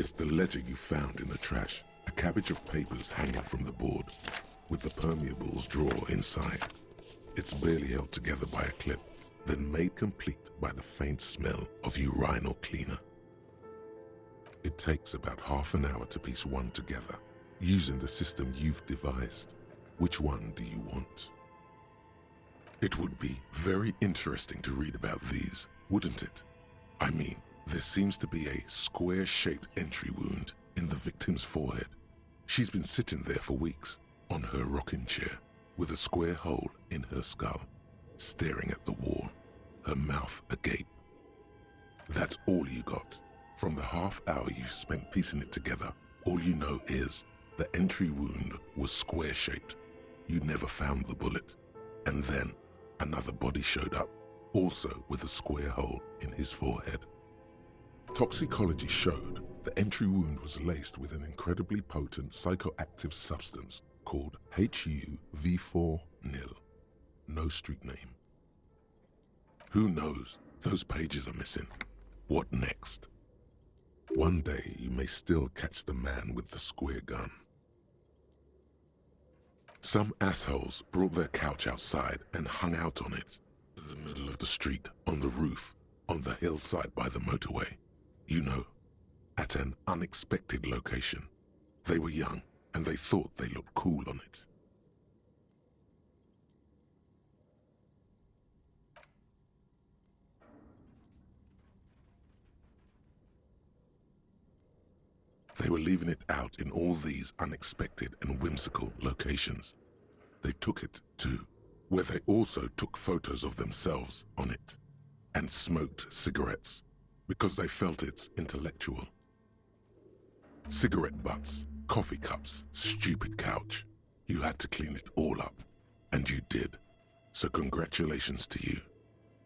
It's the ledger you found in the trash, a cabbage of papers hanging from the board, with the permeables drawer inside. It's barely held together by a clip, then made complete by the faint smell of urinal cleaner. It takes about half an hour to piece one together, using the system you've devised. Which one do you want? It would be very interesting to read about these, wouldn't it? I mean, there seems to be a square-shaped entry wound in the victim's forehead. She's been sitting there for weeks, on her rocking chair, with a square hole in her skull, staring at the wall, her mouth agape. That's all you got. From the half hour you spent piecing it together, all you know is the entry wound was square-shaped. You never found the bullet. And then another body showed up, also with a square hole in his forehead. Toxicology showed the entry wound was laced with an incredibly potent psychoactive substance called HUV4 nil. No street name. Who knows? Those pages are missing. What next? One day you may still catch the man with the square gun. Some assholes brought their couch outside and hung out on it, in the middle of the street, on the roof, on the hillside by the motorway. You know, at an unexpected location. They were young, and they thought they looked cool on it. They were leaving it out in all these unexpected and whimsical locations. They took it, too, where they also took photos of themselves on it, and smoked cigarettes, because they felt it's intellectual. Cigarette butts, coffee cups, stupid couch. You had to clean it all up, and you did. So congratulations to you.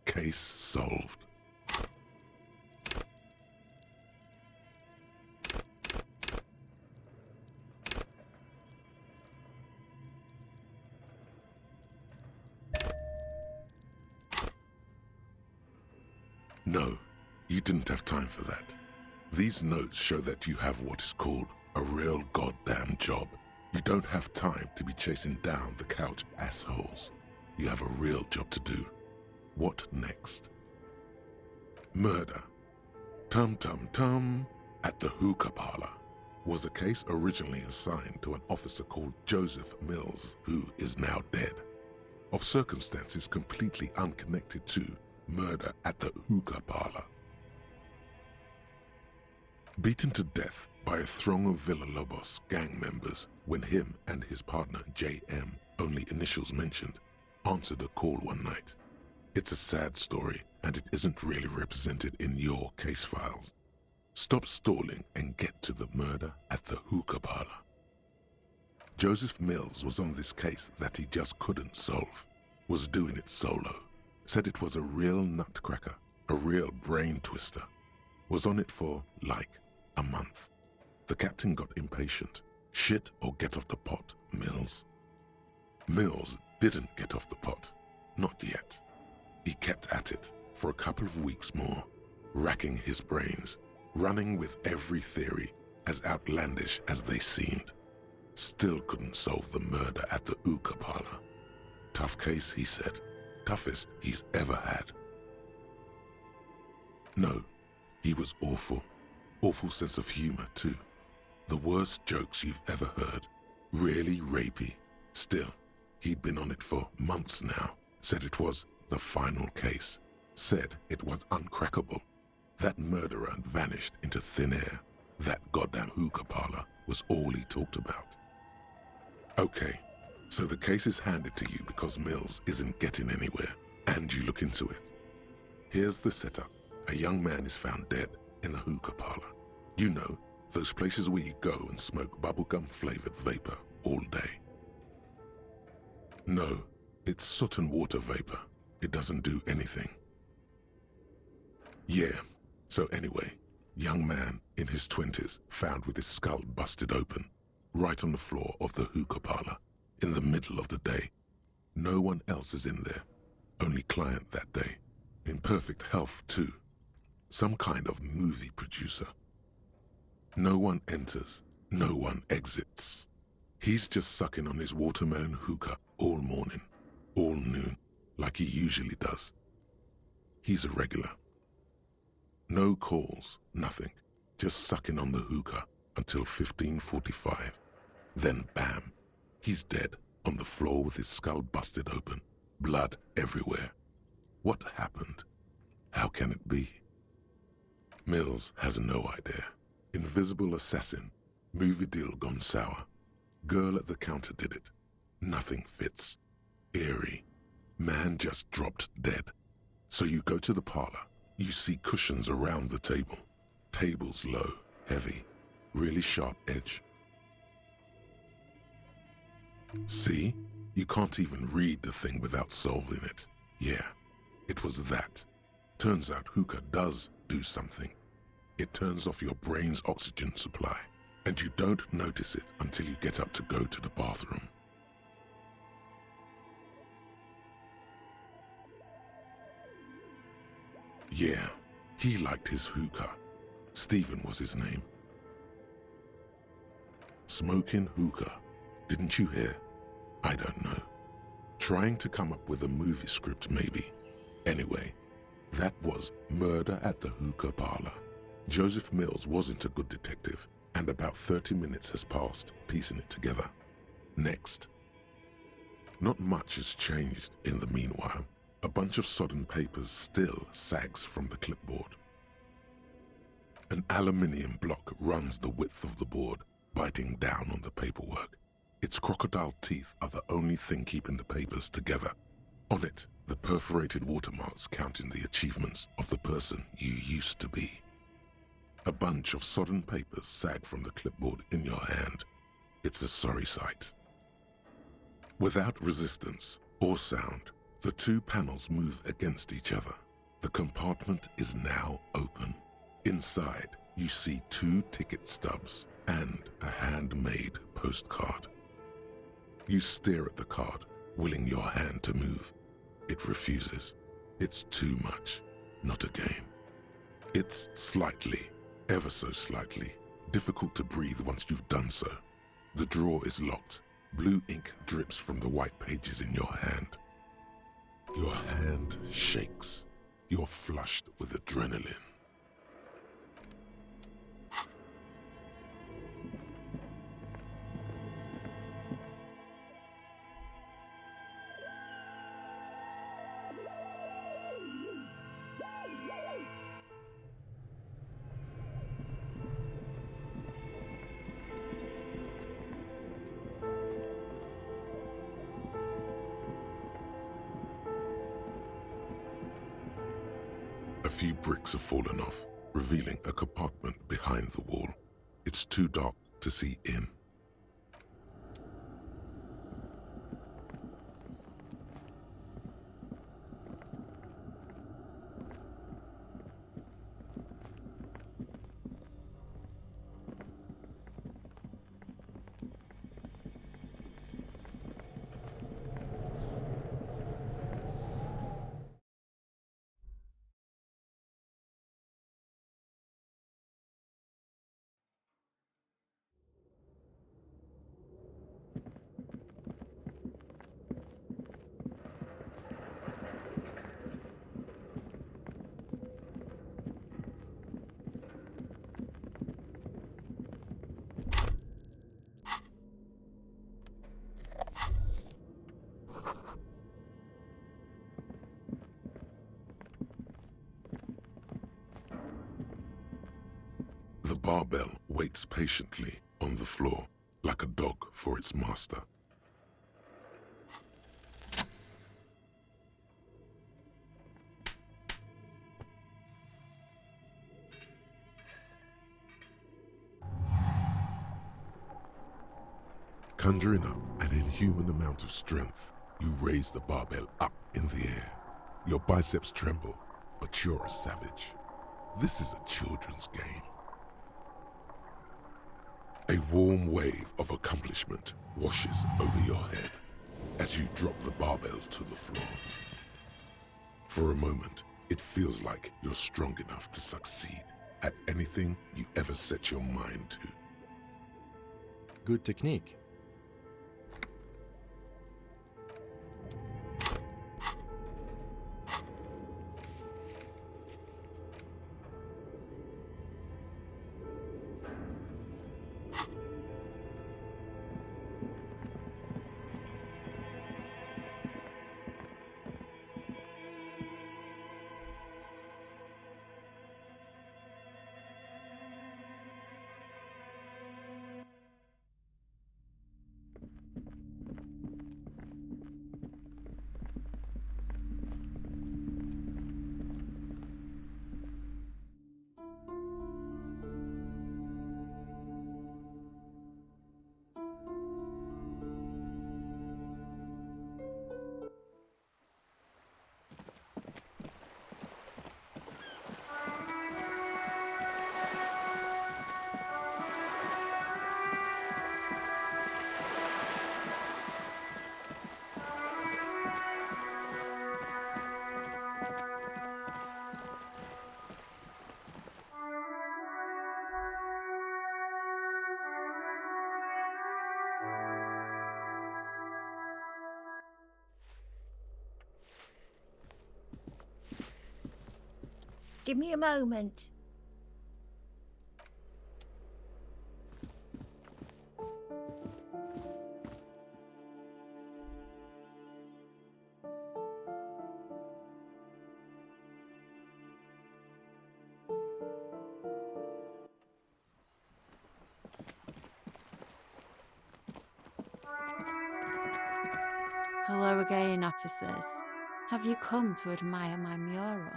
Case solved. No, you didn't have time for that. These notes show that you have what is called a real goddamn job. You don't have time to be chasing down the couch assholes. You have a real job to do. What next? Murder. Tum tum tum. At the hookah parlor was a case originally assigned to an officer called Joseph Mills, who is now dead, of circumstances completely unconnected to murder at the hookah parlor. Beaten to death by a throng of Villalobos gang members when him and his partner JM, only initials mentioned, answered a call one night. It's a sad story, and it isn't really represented in your case files. Stop stalling and get to the murder at the hookah parlor. Joseph Mills was on this case that he just couldn't solve, was doing it solo. Said it was a real nutcracker, a real brain twister. Was on it for, like, a month. The captain got impatient. Shit or get off the pot, Mills. Mills didn't get off the pot. Not yet. He kept at it for a couple of weeks more, racking his brains, running with every theory, as outlandish as they seemed. Still couldn't solve the murder at the hookah parlor. Tough case, he said. Toughest he's ever had. No, he was awful. Awful sense of humor, too. The worst jokes you've ever heard. Really rapey. Still, he'd been on it for months now. Said it was the final case. Said it was uncrackable. That murderer vanished into thin air. That goddamn hookah parlor was all he talked about. Okay. So the case is handed to you because Mills isn't getting anywhere, and you look into it. Here's the setup. A young man is found dead in a hookah parlor. You know, those places where you go and smoke bubblegum-flavored vapor all day. No, it's soot and water vapor. It doesn't do anything. Yeah, so anyway, young man in his 20s found with his skull busted open, right on the floor of the hookah parlor. In the middle of the day. No one else is in there. Only client that day. In perfect health, too. Some kind of movie producer. No one enters, no one exits. He's just sucking on his watermelon hookah all morning, all noon, like he usually does. He's a regular. No calls, nothing, just sucking on the hookah until 15:45. Then bam, he's dead on the floor with his skull busted open, blood everywhere. What happened? How can it be? Mills has no idea. Invisible assassin, movie deal gone sour. Girl at the counter did it. Nothing fits. Eerie. Man just dropped dead. So you go to the parlor. You see cushions around the table. Table's low, heavy, really sharp edge. See? You can't even read the thing without solving it. Yeah, it was that. Turns out hookah does do something. It turns off your brain's oxygen supply, and you don't notice it until you get up to go to the bathroom. Yeah, he liked his hookah. Stephen was his name. Smoking hookah. Didn't you hear? I don't know. Trying to come up with a movie script, maybe. Anyway, that was Murder at the Hookah Parlor. Joseph Mills wasn't a good detective, and about 30 minutes has passed piecing it together. Next. Not much has changed in the meanwhile. A bunch of sodden papers still sags from the clipboard. An aluminium block runs the width of the board, biting down on the paperwork. Its crocodile teeth are the only thing keeping the papers together. On it, the perforated watermarks counting the achievements of the person you used to be. A bunch of sodden papers sag from the clipboard in your hand. It's a sorry sight. Without resistance or sound, the two panels move against each other. The compartment is now open. Inside, you see 2 ticket stubs and a handmade postcard. You stare at the card, willing your hand to move. It refuses. It's too much, not a game. It's slightly, ever so slightly, difficult to breathe once you've done so. The drawer is locked. Blue ink drips from the white pages in your hand. Your hand shakes. You're flushed with adrenaline. A few bricks have fallen off, revealing a compartment behind the wall. It's too dark to see in. The barbell waits patiently on the floor, like a dog for its master. Conjuring up an inhuman amount of strength, you raise the barbell up in the air. Your biceps tremble, but you're a savage. This is a children's game. A warm wave of accomplishment washes over your head as you drop the barbell to the floor. For a moment, it feels like you're strong enough to succeed at anything you ever set your mind to. Good technique. Give me a moment. Hello again, officers. Have you come to admire my mural?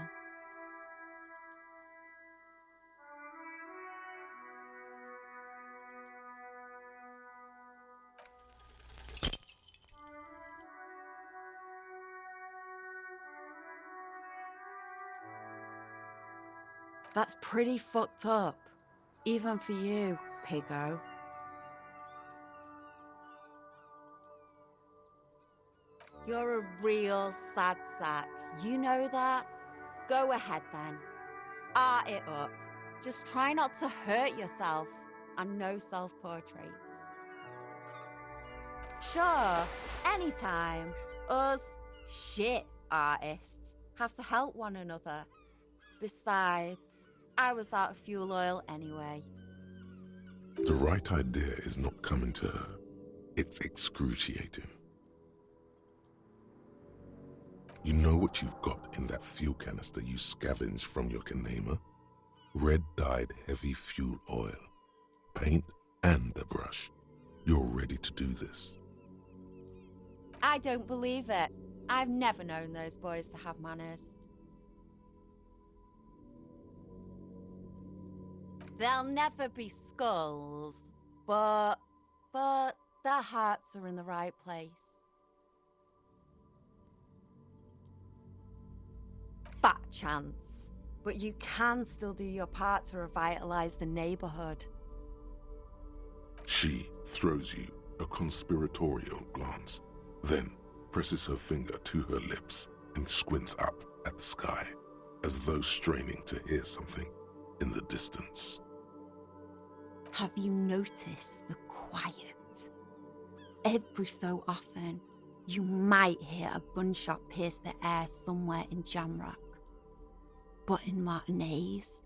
That's pretty fucked up, even for you, piggo. You're a real sad sack. You know that? Go ahead then. Art it up. Just try not to hurt yourself, and no self-portraits. Sure, anytime, us shit artists have to help one another. Besides, I was out of fuel oil anyway. The right idea is not coming to her. It's excruciating. You know what you've got in that fuel canister you scavenged from your Kanema? Red-dyed heavy fuel oil, paint and a brush. You're ready to do this. I don't believe it. I've never known those boys to have manners. They'll never be skulls, but their hearts are in the right place. Fat chance, but you can still do your part to revitalize the neighborhood. She throws you a conspiratorial glance, then presses her finger to her lips and squints up at the sky, as though straining to hear something in the distance. Have you noticed the quiet? Every so often, you might hear a gunshot pierce the air somewhere in Jamrock. But in Martinez,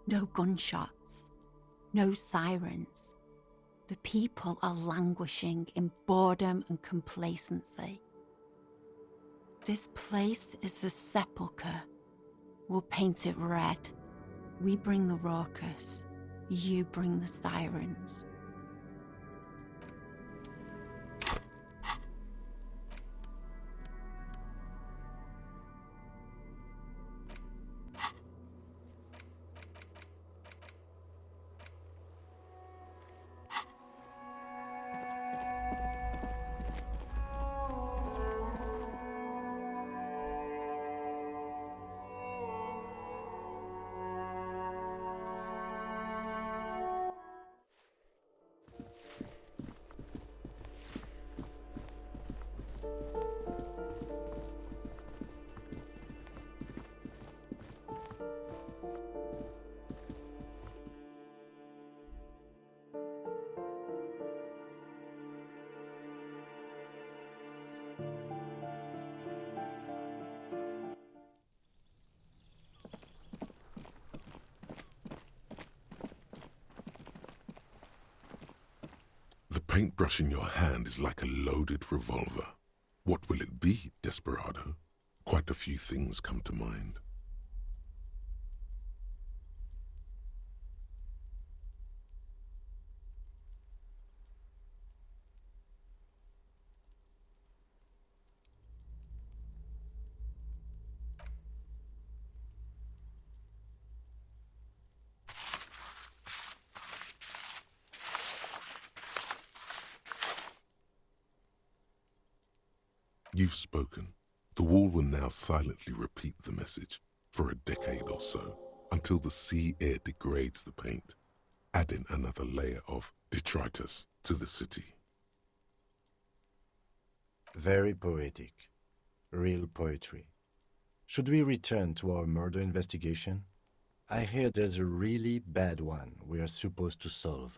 no gunshots, no sirens. The people are languishing in boredom and complacency. This place is a sepulchre. We'll paint it red. We bring the raucous. You bring the sirens. paintbrush in your hand is like a loaded revolver. What will it be, Desperado? Quite a few things come to mind. You've spoken. The wall will now silently repeat the message for a decade or so, until the sea air degrades the paint, adding another layer of detritus to the city. Very poetic. Real poetry. Should we return to our murder investigation? I hear there's a really bad one we are supposed to solve.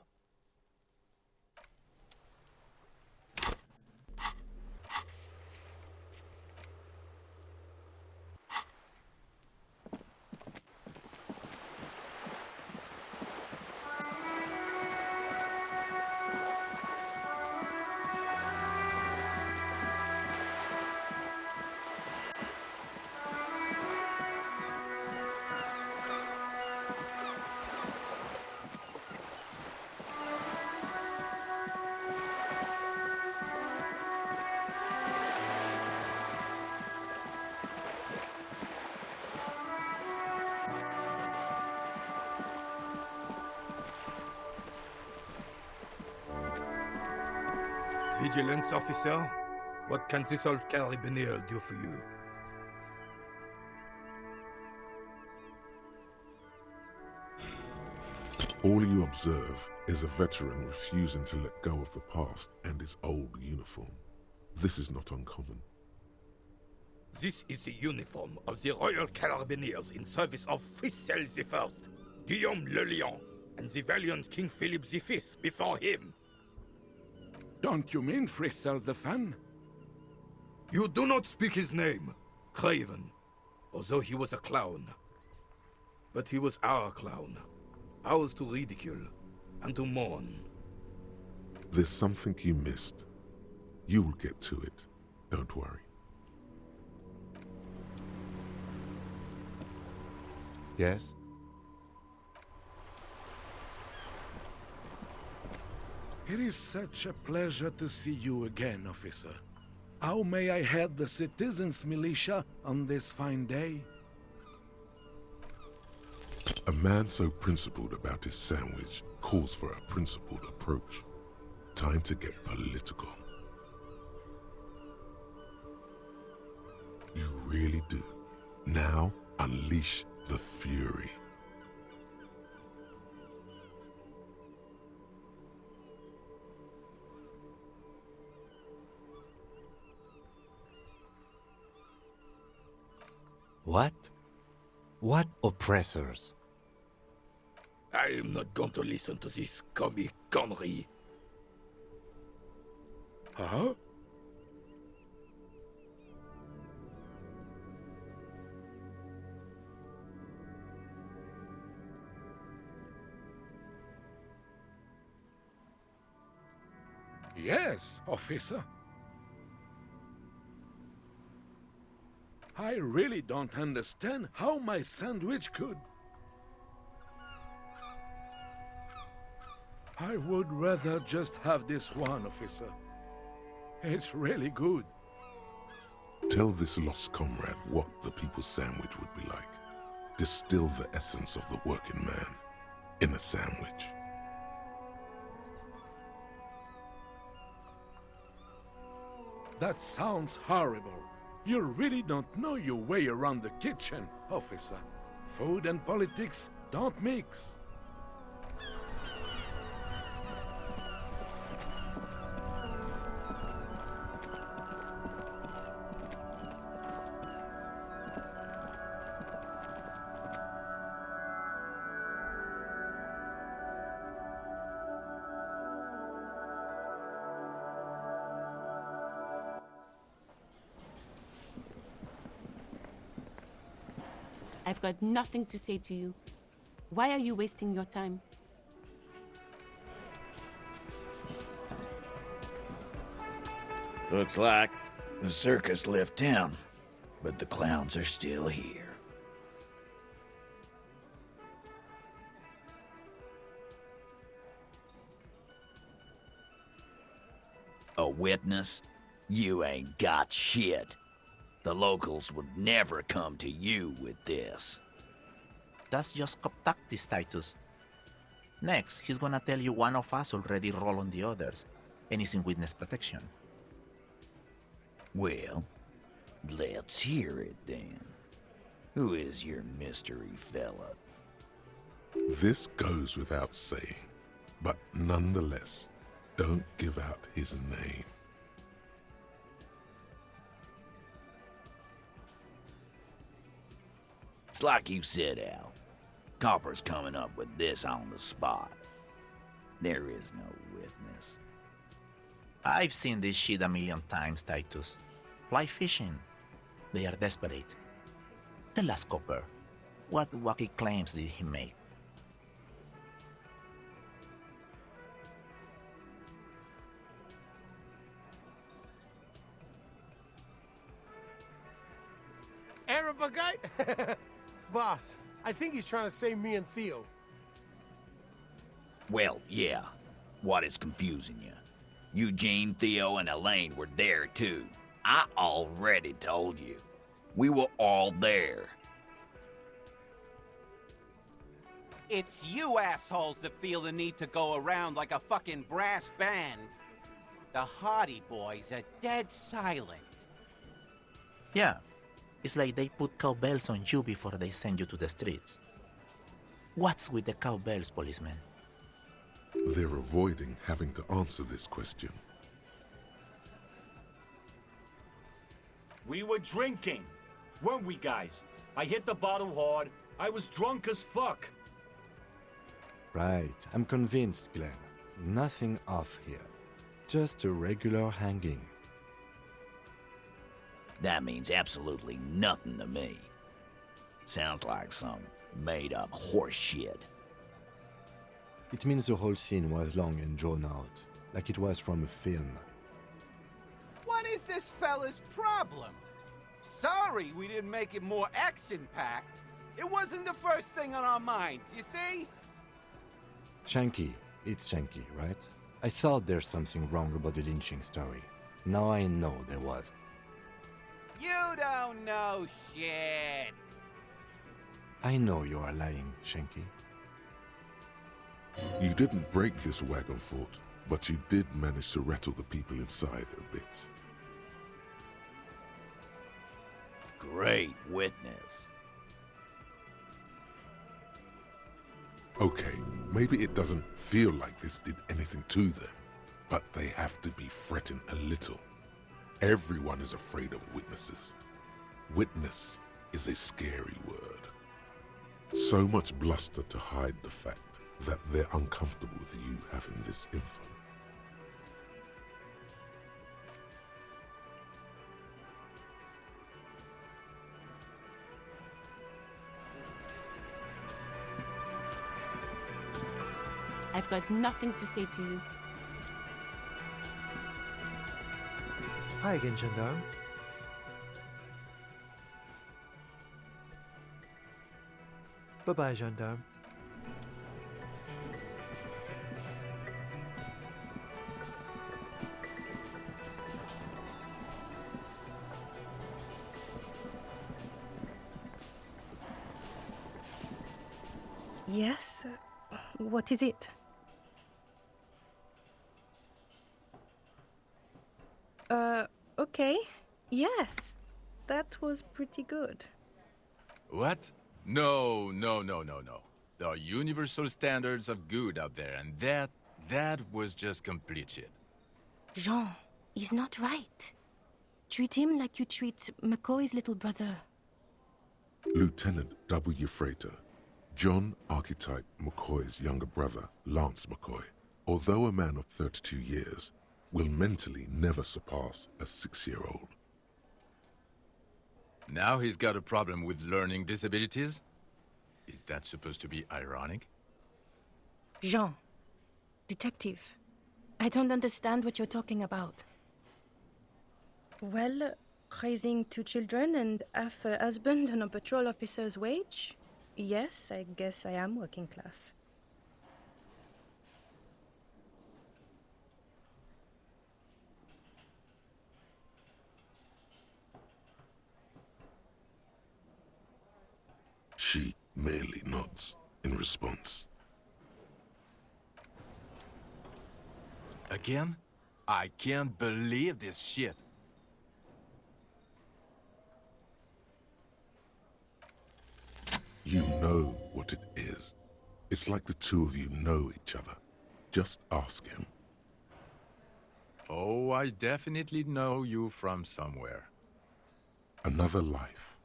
Vigilance officer, what can this old carabiner do for you? All you observe is a veteran refusing to let go of the past and his old uniform. This is not uncommon. This is the uniform of the Royal Carabineers in service of Frissel I, Guillaume le Lion, and the valiant King Philip V before him. Don't you mean Frissel the Fan? You do not speak his name, Craven, although he was a clown. But he was our clown, ours to ridicule and to mourn. There's something you missed. You will get to it. Don't worry. Yes? It is such a pleasure to see you again, officer. How may I head the citizens' militia on this fine day? A man so principled about his sandwich calls for a principled approach. Time to get political. You really do. Now, unleash the fury. What? What oppressors? I am not going to listen to this comic connery. Huh? Yes, officer. I really don't understand how my sandwich could. I would rather just have this one, officer. It's really good. Tell this lost comrade what the people's sandwich would be like. Distill the essence of the working man in a sandwich. That sounds horrible. You really don't know your way around the kitchen, officer. Food and politics don't mix. I've got nothing to say to you. Why are you wasting your time? Looks like the circus left town, but the clowns are still here. A witness? You ain't got shit. The locals would never come to you with this. That's just cop tactics, Titus. Next, he's gonna tell you one of us already rolled on the others, and is in witness protection. Well, let's hear it then. Who is your mystery fella? This goes without saying, but nonetheless, don't give out his name. It's like you said, Al. Copper's coming up with this on the spot. There is no witness. I've seen this shit a million times, Titus. Fly fishing. They are desperate. The last Copper. What wacky claims did he make? Arab guy? Boss, I think he's trying to save me and Theo. Well, yeah. What is confusing you? Eugene, Theo, and Elaine were there too. I already told you. We were all there. It's you assholes that feel the need to go around like a fucking brass band. The Hardy Boys are dead silent. Yeah, it's like they put cowbells on you before they send you to the streets. What's with the cowbells, policeman? They're avoiding having to answer this question. We were drinking, weren't we, guys? I hit the bottle hard. I was drunk as fuck. Right, I'm convinced, Glenn. Nothing off here. Just a regular hanging. That means absolutely nothing to me. Sounds like some made-up horse shit. It means the whole scene was long and drawn out, like it was from a film. What is this fella's problem? Sorry we didn't make it more action-packed. It wasn't the first thing on our minds, you see? Shanky. It's Shanky, right? I thought there's something wrong about the lynching story. Now I know there was. You don't know shit. I know you are lying, Shanky. You didn't break this wagon fort, but you did manage to rattle the people inside a bit. Great witness. Okay, maybe it doesn't feel like this did anything to them, but they have to be fretting a little. Everyone is afraid of witnesses. Witness is a scary word. So much bluster to hide the fact that they're uncomfortable with you having this info. I've got nothing to say to you. Hi again, Gendarme. Bye-bye, Gendarme. Yes? What is it? Okay. Yes. That was pretty good. What? No. There are universal standards of good out there, and that was just complete shit. Jean, he's not right. Treat him like you treat McCoy's little brother. Lieutenant W. Frater, John Archetype McCoy's younger brother, Lance McCoy, although a man of 32 years, will mentally never surpass a 6-year-old. Now he's got a problem with learning disabilities? Is that supposed to be ironic? Jean. Detective. I don't understand what you're talking about. Well, raising 2 children and half a husband and a patrol officer's wage? Yes, I guess I am working class. She merely nods in response. Again? I can't believe this shit. You know what it is. It's like the two of you know each other. Just ask him. Oh, I definitely know you from somewhere. Another life.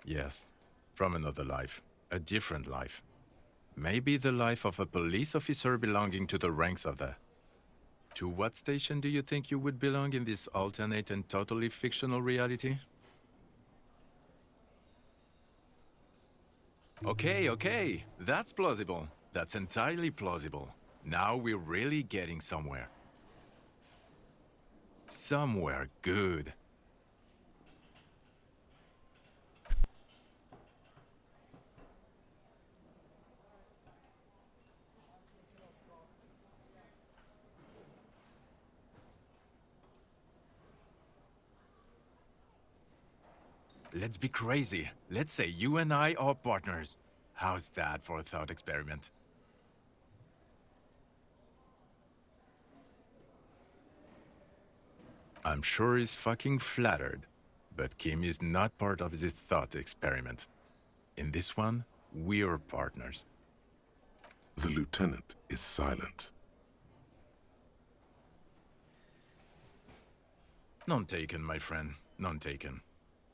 Yes, from another life. A different life. Maybe the life of a police officer belonging to the ranks of the... To what station do you think you would belong in this alternate and totally fictional reality? Okay, that's plausible. That's entirely plausible. Now we're really getting somewhere. Somewhere good. Let's be crazy. Let's say you and I are partners. How's that for a thought experiment? I'm sure he's fucking flattered, but Kim is not part of this thought experiment. In this one, we're partners. The lieutenant is silent. None taken, my friend. None taken.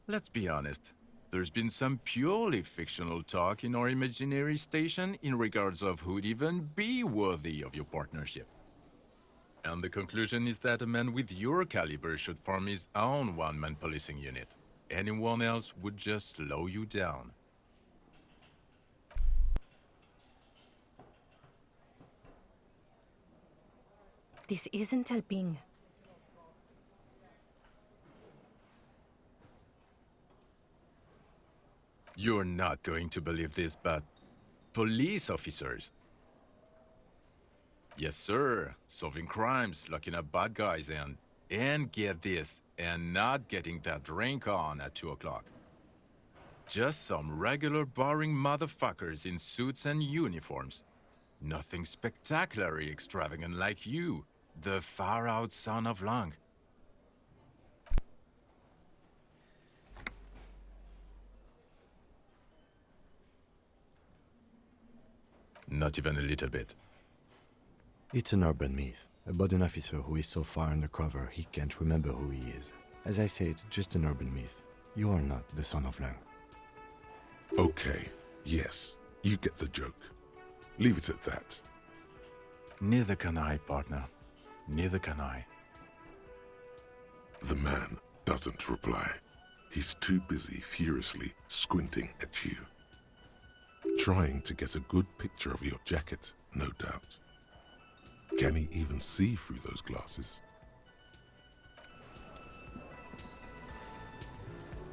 Let's be honest. There's been some purely fictional talk in our imaginary station in regards of who'd even be worthy of your partnership. And the conclusion is that a man with your caliber should form his own one-man policing unit. Anyone else would just slow you down. This isn't helping. You're not going to believe this, but police officers. Yes, sir. Solving crimes, locking up bad guys, and get this, and not getting that drink on at 2 o'clock. Just some regular boring motherfuckers in suits and uniforms. Nothing spectacularly extravagant like you, the far-out son of Lang. Not even a little bit. It's an urban myth about an officer who is so far undercover he can't remember who he is. As I said, just an urban myth. You are not the son of Lang. Okay, yes, you get the joke. Leave it at that. Neither can I, partner. Neither can I. The man doesn't reply. He's too busy furiously squinting at you. Trying to get a good picture of your jacket, no doubt. Can he even see through those glasses?